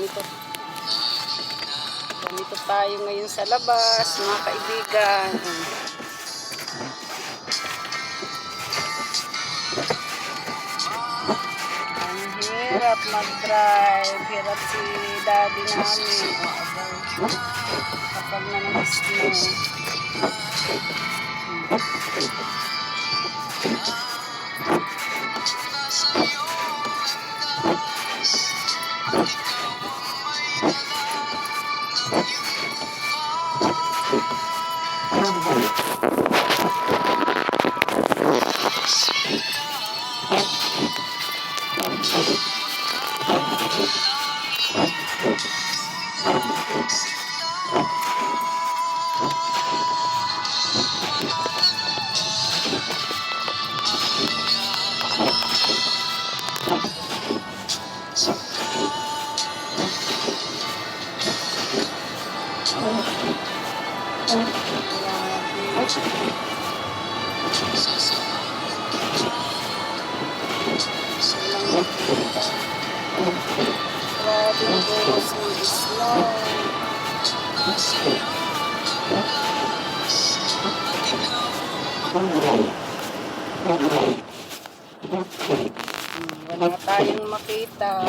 ganito. Ganito tayo ngayon sa labas, mga kaibigan. Ang hirap mag-drive. Hirap si daddy namin. Kapag nanangis mo. Wala tayong makita.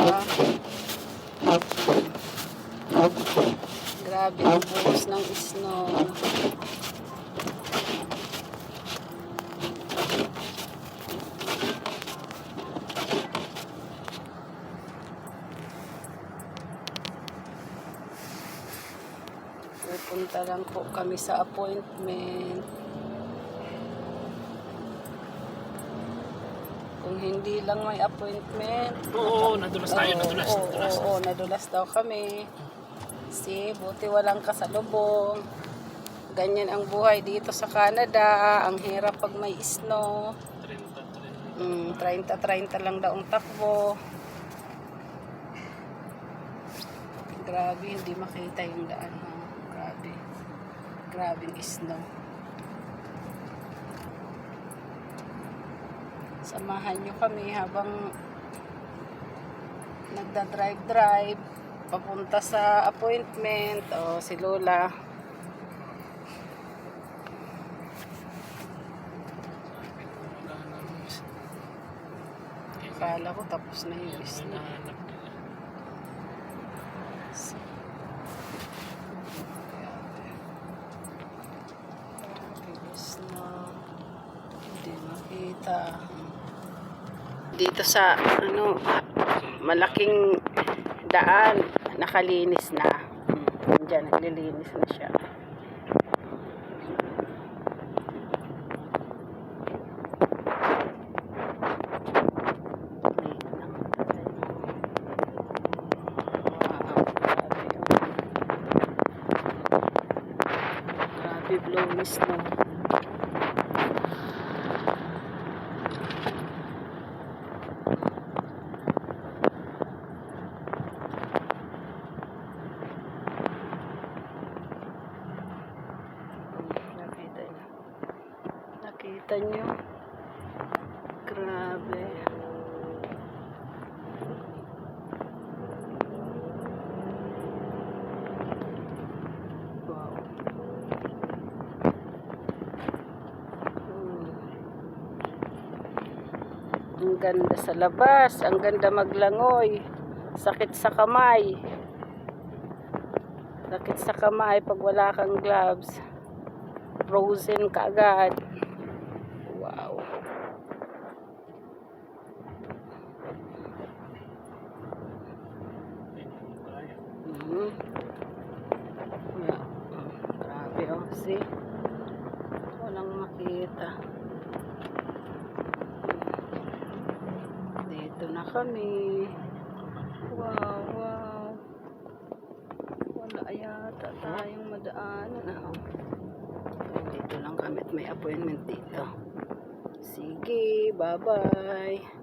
Grabe ang buhos ng snow. Pupunta lang po kami sa appointment. Kung hindi lang may appointment. Oo, nadulas tayo, nadulas. Oo, nadulas daw kami. Kasi buti walang kasalubong. Ganyan ang buhay dito sa Canada. Ang hirap pag may snow. 30 lang daw ang takbo. Grabe, hindi makita yung daan. Grabe. Grabing snow. Samahan nyo kami habang nagda-drive papunta sa appointment. O, si Lola. Akala ko tapos na yung snow. Hindi makita. Dito sa malaking daan nakalinis na. Diyan naglilinis na siya. Grabe blowing snow. Nakita nyo? Grabe. Wow. Ang ganda sa labas. Ang ganda maglangoy. Sakit sa kamay. Sakit sa kamay pag wala kang gloves. Frozen ka agad. Wow. Yeah. Grabe oh. See? Walang makita. Dito na kami. Wow, wow. Wala yata tayong madaanan. Dito lang kami at may appointment dito. Sige, bye-bye.